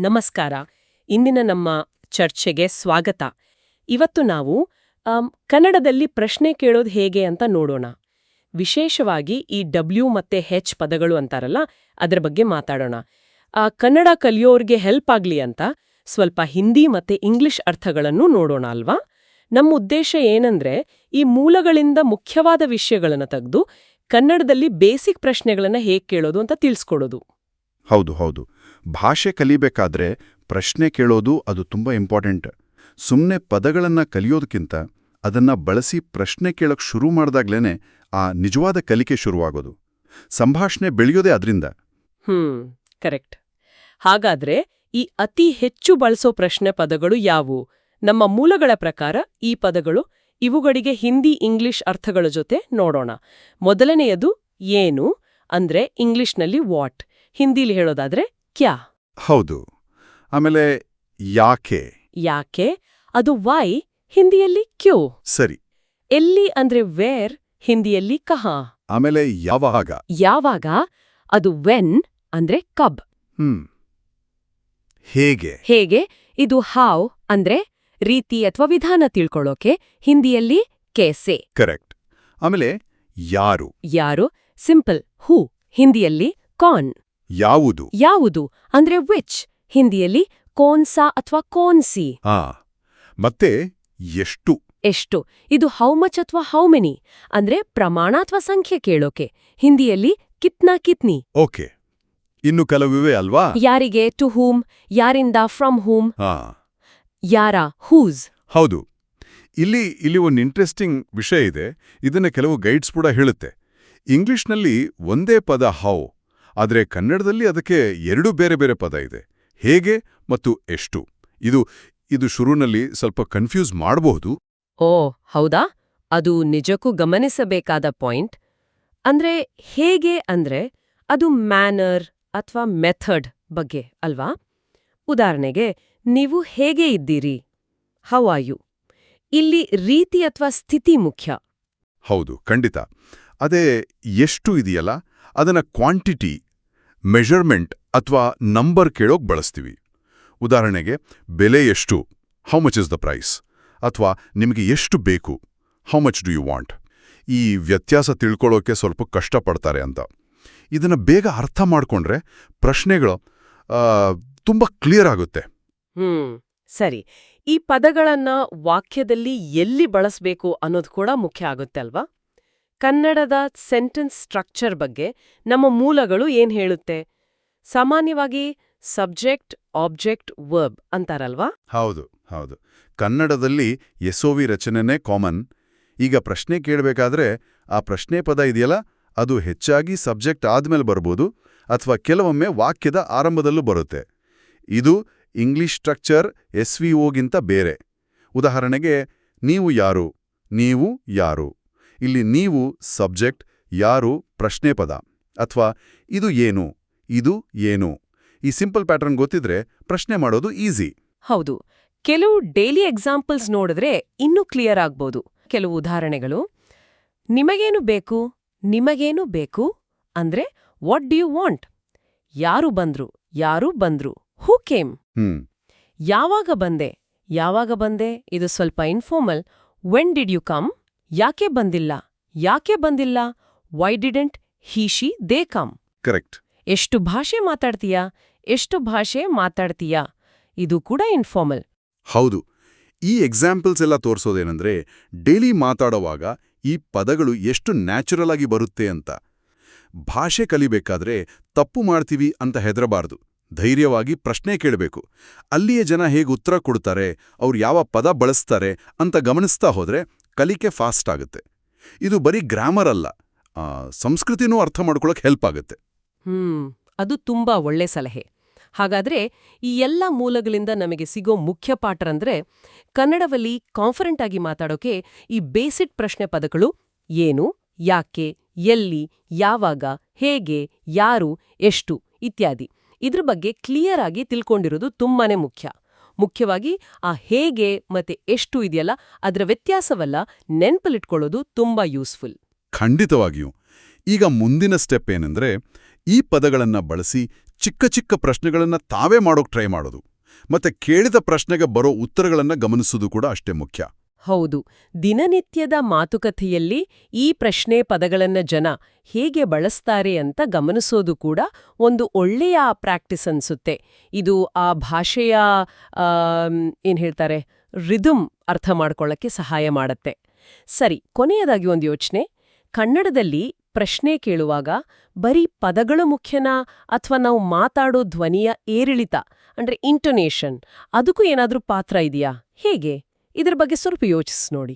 ನಮಸ್ಕಾರ. ಇಂದಿನ ನಮ್ಮ ಚರ್ಚೆಗೆ ಸ್ವಾಗತ. ಇವತ್ತು ನಾವು ಕನ್ನಡದಲ್ಲಿ ಪ್ರಶ್ನೆ ಕೇಳೋದು ಹೇಗೆ ಅಂತ ನೋಡೋಣ. ವಿಶೇಷವಾಗಿ ಈ ಡಬ್ಲ್ಯೂ ಮತ್ತೆ ಹೆಚ್ ಪದಗಳು ಅಂತಾರಲ್ಲ, ಅದರ ಬಗ್ಗೆ ಮಾತಾಡೋಣ. ಕನ್ನಡ ಕಲಿಯೋರ್ಗೆ ಹೆಲ್ಪ್ ಆಗ್ಲಿ ಅಂತ ಸ್ವಲ್ಪ ಹಿಂದಿ ಮತ್ತೆ ಇಂಗ್ಲಿಷ್ ಅರ್ಥಗಳನ್ನು ನೋಡೋಣ ಅಲ್ವಾ? ನಮ್ಮ ಉದ್ದೇಶ ಏನಂದ್ರೆ, ಈ ಮೂಲಗಳಿಂದ ಮುಖ್ಯವಾದ ವಿಷಯಗಳನ್ನು ತೆಗೆದು ಕನ್ನಡದಲ್ಲಿ ಬೇಸಿಕ್ ಪ್ರಶ್ನೆಗಳನ್ನು ಹೇಗೆ ಕೇಳೋದು ಅಂತ ತಿಳಿಸ್ಕೊಡೋದು. ಹೌದು. ಭಾಷೆ ಕಲಿಬೇಕಾದ್ರೆ ಪ್ರಶ್ನೆ ಕೇಳೋದು ಅದು ತುಂಬಾ ಇಂಪಾರ್ಟೆಂಟ್. ಸುಮ್ಮನೆ ಪದಗಳನ್ನ ಕಲಿಯೋದಕ್ಕಿಂತ ಅದನ್ನ ಬಳಸಿ ಪ್ರಶ್ನೆ ಕೇಳೋಕ್ ಶುರು ಮಾಡಿದಾಗ್ಲೇನೆ ಆ ನಿಜವಾದ ಕಲಿಕೆ ಶುರುವಾಗೋದು. ಸಂಭಾಷಣೆ ಬೆಳೆಯೋದೇ ಅದರಿಂದ. ಕರೆಕ್ಟ್. ಹಾಗಾದ್ರೆ ಈ ಅತಿ ಹೆಚ್ಚು ಬಳಸೋ ಪ್ರಶ್ನೆ ಪದಗಳು ಯಾವುವು? ನಮ್ಮ ಮೂಲಗಳ ಪ್ರಕಾರ ಈ ಪದಗಳು ಇವುಗಳಿಗೆ ಹಿಂದಿ ಇಂಗ್ಲಿಷ್ ಅರ್ಥಗಳ ಜೊತೆ ನೋಡೋಣ. ಮೊದಲನೆಯದು ಏನು ಅಂದ್ರೆ ಇಂಗ್ಲಿಷ್ನಲ್ಲಿ ವಾಟ್, ಹಿಂದಿಲಿ ಹೇಳೋದಾದ್ರೆ ಕ್ಯಾ. ಹೌದು. ಆಮೇಲೆ ಯಾಕೆ ಅದು ವೈ, ಹಿಂದಿಯಲ್ಲಿ ಕ್ಯೂ. ಸರಿ. ಎಲ್ಲಿ ಅಂದ್ರೆ ವೇರ್, ಹಿಂದಿಯಲ್ಲಿ ಕಹಾ. ಆಮೇಲೆ ಯಾವಾಗ ಅದು ವೆನ್ ಅಂದ್ರೆ ಕಬ್. ಹೇಗೆ ಇದು ಹೌ ಅಂದ್ರೆ ರೀತಿ ಅಥವಾ ವಿಧಾನ ತಿಳ್ಕೊಳ್ಳೋಕೆ, ಹಿಂದಿಯಲ್ಲಿ ಕೇಸೆ. ಕರೆಕ್ಟ್. ಆಮೇಲೆ ಯಾರು ಸಿಂಪಲ್ ಹೂ, ಹಿಂದಿಯಲ್ಲಿ ಕಾನ್. ಯಾವುದು ಅಂದ್ರೆ ವಿಚ್, ಹಿಂದಿಯಲ್ಲಿ ಕೋನ್ಸಾ ಅಥವಾ ಕೋನ್ಸಿ. ಮತ್ತೆ ಎಷ್ಟು ಇದು ಹೌ ಮಚ್ ಅಥವಾ ಹೌ ಮೆನಿ ಅಂದ್ರೆ ಪ್ರಮಾಣ ಅಥವಾ ಸಂಖ್ಯೆ ಕೇಳೋಕೆ, ಹಿಂದಿಯಲ್ಲಿ ಕಿತ್ನಾ ಕಿತ್ನಿ. ಓಕೆ. ಇನ್ನು ಕೆಲವಿವೆ ಅಲ್ವಾ? ಯಾರಿಗೆ ಟು ಹೂಮ್, ಯಾರಿಂದ ಫ್ರಮ್ ಹೂಮ್, ಯಾರ ಹೂಸ್. ಹೌದು. ಇಲ್ಲಿ ಒಂದು ಇಂಟ್ರೆಸ್ಟಿಂಗ್ ವಿಷಯ ಇದೆ. ಇದನ್ನ ಕೆಲವು ಗೈಡ್ಸ್ ಕೂಡ ಹೇಳುತ್ತೆ. ಇಂಗ್ಲಿಷ್ನಲ್ಲಿ ಒಂದೇ ಪದ ಹೌ, ಆದರೆ ಕನ್ನಡದಲ್ಲಿ ಅದಕ್ಕೆ ಎರಡು ಬೇರೆ ಬೇರೆ ಪದ ಇದೆ, ಹೇಗೆ ಮತ್ತು ಎಷ್ಟು. ಇದು ಶುರುನಲ್ಲಿ ಸ್ವಲ್ಪ ಕನ್ಫ್ಯೂಸ್ ಮಾಡಬಹುದು. ಹೌದಾ? ಅದು ನಿಜಕ್ಕೂ ಗಮನಿಸಬೇಕಾದ ಪಾಯಿಂಟ್. ಅಂದ್ರೆ ಹೇಗೆ ಅಂದ್ರೆ ಅದು ಮ್ಯಾನರ್ ಅಥವಾ ಮೆಥಡ್ ಬಗ್ಗೆ ಅಲ್ವಾ? ಉದಾಹರಣೆಗೆ, ನೀವು ಹೇಗೆ ಇದ್ದೀರಿ, ಹೌ ಆರ್ ಯು. ಇಲ್ಲಿ ರೀತಿ ಅಥವಾ ಸ್ಥಿತಿ ಮುಖ್ಯ. ಹೌದು, ಖಂಡಿತ. ಅದೇ ಎಷ್ಟು ಇದೆಯಲ್ಲ, ಅದನ್ನ ಕ್ವಾಂಟಿಟಿ, ಮೆಷರ್ಮೆಂಟ್ ಅಥವಾ ನಂಬರ್ ಕೇಳೋಕ್ ಬಳಸ್ತೀವಿ. ಉದಾಹರಣೆಗೆ, ಬೆಲೆ ಎಷ್ಟು, how much is the price, ಅಥವಾ ನಿಮಗೆ ಎಷ್ಟು ಬೇಕು, how much do you want. ಈ ವ್ಯತ್ಯಾಸ ತಿಳ್ಕೊಳ್ಳೋಕೆ ಸ್ವಲ್ಪ ಕಷ್ಟಪಡ್ತಾರೆ ಅಂತ. ಇದನ್ನ ಬೇಗ ಅರ್ಥ ಮಾಡ್ಕೊಂಡ್ರೆ ಪ್ರಶ್ನೆಗಳು ತುಂಬಾ ಕ್ಲಿಯರ್ ಆಗುತ್ತೆ. ಸರಿ. ಈ ಪದಗಳನ್ನ ವಾಕ್ಯದಲ್ಲಿ ಎಲ್ಲಿ ಬಳಸಬೇಕು ಅನ್ನೋದು ಕೂಡ ಮುಖ್ಯ ಆಗುತ್ತೆ ಅಲ್ವಾ? ಕನ್ನಡದ ಸೆಂಟೆನ್ಸ್ ಸ್ಟ್ರಕ್ಚರ್ ಬಗ್ಗೆ ನಮ್ಮ ಮೂಲಗಳು ಏನ್ ಹೇಳುತ್ತೆ? ಸಾಮಾನ್ಯವಾಗಿ ಸಬ್ಜೆಕ್ಟ್, ಆಬ್ಜೆಕ್ಟ್, ವರ್ಬ್ ಅಂತಾರಲ್ವಾ? ಹೌದು. ಕನ್ನಡದಲ್ಲಿ ಎಸ್ಒವಿ ರಚನೆನೇ ಕಾಮನ್. ಈಗ ಪ್ರಶ್ನೆ ಕೇಳಬೇಕಾದ್ರೆ ಆ ಪ್ರಶ್ನೆ ಪದ ಇದೆಯಲ್ಲ, ಅದು ಹೆಚ್ಚಾಗಿ ಸಬ್ಜೆಕ್ಟ್ ಆದ್ಮೇಲೆ ಬರ್ಬೋದು, ಅಥವಾ ಕೆಲವೊಮ್ಮೆ ವಾಕ್ಯದ ಆರಂಭದಲ್ಲೂ ಬರುತ್ತೆ. ಇದು ಇಂಗ್ಲಿಷ್ ಸ್ಟ್ರಕ್ಚರ್ ಎಸ್ವಿಒಗಿಂತ ಬೇರೆ. ಉದಾಹರಣೆಗೆ, ನೀವು ಯಾರು. ಇಲ್ಲಿ ನೀವು ಸಬ್ಜೆಕ್ಟ್, ಯಾರು ಪ್ರಶ್ನೆ ಪದ. ಅಥವಾ ಇದು ಏನು. ಈ ಸಿಂಪಲ್ ಪ್ಯಾಟರ್ನ್ ಗೊತ್ತಿದ್ರೆ ಪ್ರಶ್ನೆ ಮಾಡೋದು ಈಸಿ. ಹೌದು. ಕೆಲವು ಡೈಲಿ ಎಕ್ಸಾಂಪಲ್ಸ್ ನೋಡಿದ್ರೆ ಇನ್ನೂ ಕ್ಲಿಯರ್ ಆಗ್ಬೋದು. ಕೆಲವು ಉದಾಹರಣೆಗಳು: ನಿಮಗೇನು ಬೇಕು ಅಂದ್ರೆ ವಾಟ್ ಡು ಯು ವಾಂಟ್. ಯಾರು ಬಂದ್ರು, ಹೂ ಕೇಮ್. ಯಾವಾಗ ಬಂದೆ ಇದು ಸ್ವಲ್ಪ informal. When did you come. ಯಾಕೆ ಬಂದಿಲ್ಲ, why didn't he she they come. Correct. ಎಷ್ಟು ಭಾಷೆ ಮಾತಾಡ್ತೀಯಾ, ಇದು ಕೂಡ ಇನ್ಫಾರ್ಮಲ್. ಹೌದು. ಈ ಎಕ್ಸಾಂಪಲ್ಸ್ ಎಲ್ಲ ತೋರಿಸೋದೇನೆಂದ್ರೆ, ಡೈಲಿ ಮಾತಾಡುವಾಗ ಈ ಪದಗಳು ಎಷ್ಟು ನ್ಯಾಚುರಲ್ ಆಗಿ ಬರುತ್ತೆ ಅಂತ. ಭಾಷೆ ಕಲಿಬೇಕಾದ್ರೆ ತಪ್ಪು ಮಾಡ್ತೀವಿ ಅಂತ ಹೆದರಬಾರ್ದು. ಧೈರ್ಯವಾಗಿ ಪ್ರಶ್ನೆ ಕೇಳಬೇಕು. ಅಲ್ಲಿಯೇ ಜನ ಹೇಗೆ ಉತ್ತರ ಕೊಡ್ತಾರೆ, ಅವ್ರು ಯಾವ ಪದ ಬಳಸ್ತಾರೆ ಅಂತ ಗಮನಿಸ್ತಾ ಹೋದ್ರೆ ಕಲಿಕೆ ಫಾಸ್ಟ್ ಆಗುತ್ತೆ. ಇದು ಬರೀ ಗ್ರಾಮರ್ ಅಲ್ಲ, ಸಂಸ್ಕೃತಿನೂ ಅರ್ಥ ಮಾಡ್ಕೊಳ್ಳೋಕೆ ಹೆಲ್ಪ್ ಆಗುತ್ತೆ. ಅದು ತುಂಬಾ ಒಳ್ಳೆ ಸಲಹೆ. ಹಾಗಾದ್ರೆ ಈ ಎಲ್ಲ ಮೂಲಗಳಿಂದ ನಮಗೆ ಸಿಗೋ ಮುಖ್ಯ ಪಾಠ ಅಂದ್ರೆ, ಕನ್ನಡದಲ್ಲಿ ಕಾನ್ಫಿಡೆಂಟ್ ಆಗಿ ಮಾತಾಡೋಕೆ ಈ ಬೇಸಿಕ್ ಪ್ರಶ್ನೆ ಪದಗಳು ಏನು, ಯಾಕೆ, ಎಲ್ಲಿ, ಯಾವಾಗ, ಹೇಗೆ, ಯಾರು, ಎಷ್ಟು ಇತ್ಯಾದಿ ಇದ್ರ ಬಗ್ಗೆ ಕ್ಲಿಯರ್ ಆಗಿ ತಿಳ್ಕೊಂಡಿರೋದು ತುಂಬಾನೇ ಮುಖ್ಯವಾಗಿ ಆ ಹೇಗೆ ಮತ್ತೆ ಎಷ್ಟು ಇದೆಯಲ್ಲ, ಅದರ ವ್ಯತ್ಯಾಸವಲ್ಲ ನೆನ್ಪಲ್ಲಿಟ್ಕೊಳ್ಳೋದು ತುಂಬಾ ಯೂಸ್ಫುಲ್. ಖಂಡಿತವಾಗಿಯೂ. ಈಗ ಮುಂದಿನ ಸ್ಟೆಪ್ ಏನಂದ್ರೆ, ಈ ಪದಗಳನ್ನ ಬಳಸಿ ಚಿಕ್ಕ ಚಿಕ್ಕ ಪ್ರಶ್ನೆಗಳನ್ನ ತಾವೇ ಮಾಡೋಕ್ ಟ್ರೈ ಮಾಡೋದು ಮತ್ತೆ ಕೇಳಿದ ಪ್ರಶ್ನೆಗೆ ಬರೋ ಉತ್ತರಗಳನ್ನ ಗಮನಿಸೋದು ಕೂಡ ಅಷ್ಟೇ ಮುಖ್ಯ. ಹೌದು, ದಿನನಿತ್ಯದ ಮಾತುಕತೆಯಲ್ಲಿ ಈ ಪ್ರಶ್ನೆ ಪದಗಳನ್ನ ಜನ ಹೇಗೆ ಬಳಸ್ತಾರೆ ಅಂತ ಗಮನಿಸೋದು ಕೂಡ ಒಂದು ಒಳ್ಳೆಯ ಪ್ರಾಕ್ಟೀಸ್ ಅನ್ಸುತ್ತೆ. ಇದು ಆ ಭಾಷೆಯ ಏನ್ ಹೇಳ್ತಾರೆ ರಿದಮ್ ಅರ್ಥ ಮಾಡ್ಕೊಳ್ಳಕ್ಕೆ ಸಹಾಯ ಮಾಡತ್ತೆ. ಸರಿ, ಕೊನೆಯದಾಗಿ ಒಂದು ಯೋಚನೆ. ಕನ್ನಡದಲ್ಲಿ ಪ್ರಶ್ನೆ ಕೇಳುವಾಗ ಬರೀ ಪದಗಳು ಮುಖ್ಯನಾ ಅಥವಾ ನಾವು ಮಾತಾಡೋ ಧ್ವನಿಯ ಏರಿಳಿತ ಅಂದ್ರೆ ಇಂಟೊನೇಷನ್ ಅದಕ್ಕೂ ಏನಾದ್ರೂ ಪಾತ್ರ ಇದೆಯಾ? ಹೇಗೆ? ಇದ್ರ ಬಗ್ಗೆ ಸ್ವಲ್ಪ ಯೋಚಿಸಿ ನೋಡಿ.